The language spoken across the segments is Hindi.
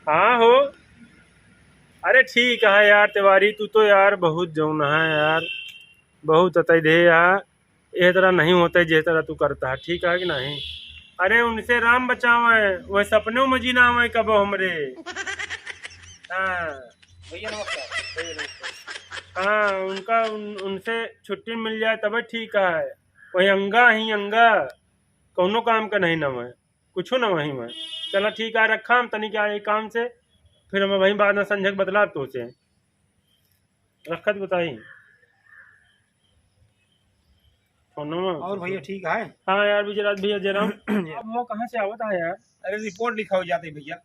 हाँ हो। अरे ठीक है यार तिवारी, तू तो यार बहुत जौन है यार, बहुत अतः दे यार। ये तरह नहीं होता जिस तरह तू करता है, ठीक है कि नहीं। अरे उनसे राम बचावे, वह सपनों में जीना हमें कब हमरे। हाँ भैया नमस्कार। भैया नमस्कार। हाँ उनसे छुट्टी मिल जाए तब ठीक है। वही अंगा ही अंगा, कौनो काम का नहीं नम है, कुछो न वही में। चलो ठीक है, रखा हम तनिक आए काम से, फिर हमें वही बाद में संझक बतला तो से रखत बताई फोनो में। और भैया ठीक है। हाँ यार गुजरात भैया जरा अब वो कहाँ से आवत है यार। अरे रिपोर्ट लिखा हो जाते भैया।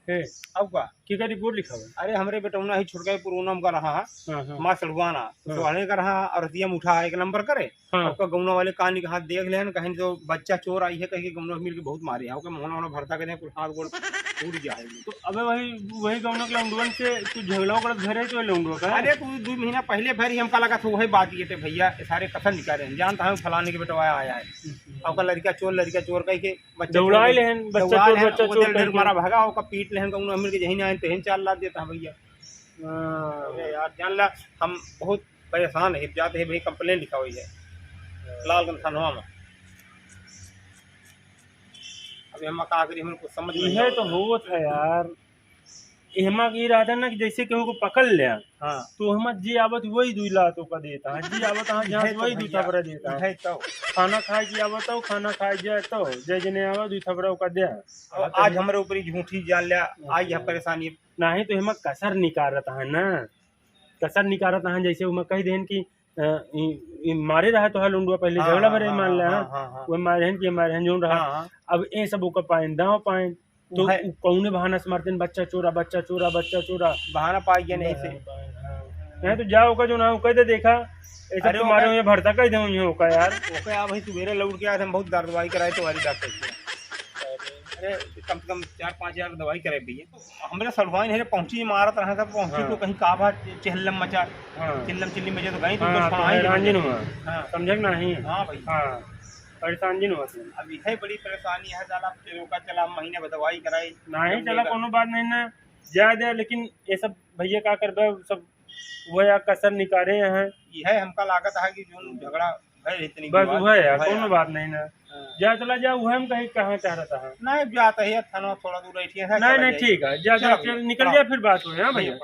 है अब का की का रिपोर्ट लिखा हुआ अरे हमरे बेटौना ही छुटका पूनम का रहा है। है। हाँ हाँ माँ सड़ुआना हाँ सुहाने का रहा और हतियम उठा एक नंबर करे। हाँ। आपका गौना वाले कहानी का हाथ देख ले कहीं तो बच्चा चोर आई है, कहीं गौना मिल के बहुत मारे है मोहना वोना भरता के कुल हाथ गोड़ टूट जाएगी। तो अबे वही वही गौना के लौंडवन से कुछ झगड़ा कर घर है तो लौंडवा का। अरे तू 2 महीना पहले फिर ही हमका लगा था वही बात ये थे भैया सारे कथन निकाले हैं, जानता है फलाने के बेटवा आया है। आपका लड़का चोर कह के दौड़ाए लेहन बच्चा चोर ढेर मारा भागा ओका पीट लेहन गौना मिल के जहीं आए तहीं 4 लाख देता है भैया। हाँ। अरे यार जान ला हम बहुत परेशान है, जाते हैं भाई कंप्लेन लिखा हुई है लालगंज थानवा में। अभी हम का करी हमको कुछ समझ नहीं यह तो हो था यार। एहमा की इरादा ना कि जैसे केहू को पकड़ ले, हाँ तो हम जी आवत वही दुला तो का देता है, जी आवत हाँ जहाँ वही दू थबरा देता है। है तो खाना खाए की आवत हो, खाना खाए जाए तो जय जने आवा दू थबरा का दे। आज हमारे ऊपर ही झूठी जान लिया, आई है परेशानी। नहीं तो हम कसर निकारत है ना, कसर निकारत है। जैसे हम कह देन कि मारे रहा तो लुंडुआ पहले हाँ, झगड़ा भरे हाँ, मान ले हाँ, हाँ, हाँ। वो मारे कि मारे जो रहा। हाँ, हाँ। अब ए सब ओका पाइन दाव पाइन तो कौने बहाना से मारते बच्चा चोरा बच्चा चोरा बच्चा चोरा बहाना पाई गया नहीं से। नहीं तो जाओ का जो ना कह दे देखा ऐसा तो मारे हुए भरता कह दे का यार। ओके आप भाई सुबेरे लौट के आए थे, हम बहुत दवाई कराए तो वाली डॉक्टर से। अरे कम से कम 4-5 हजार दवाई करे भैया। हमारे सड़वाइन है पहुंची मारत रहा था, पहुंची तो कहीं काबा चहलम मचा चिल्लम चिल्ली में तो गई तो समझ नहीं। हाँ भाई हाँ परेशान जिन हुआ। अब यही बड़ी परेशानी है, चला रोका चला महीने में दवाई कराई नहीं चला कोनो बात नहीं ना ज्यादा, लेकिन ये सब भैया का कर सब वो या कसर निकाले हैं। यह हमका लागत है कि जो झगड़ा है इतनी बस वह है कोनो बात नहीं ना। जा चला जा वह हम कहीं कहाँ चाह रहा था नहीं जाता है थाना थोड़ा दूर रही है। नहीं ठीक है जा निकल जाए फिर बात हो। हाँ भैया।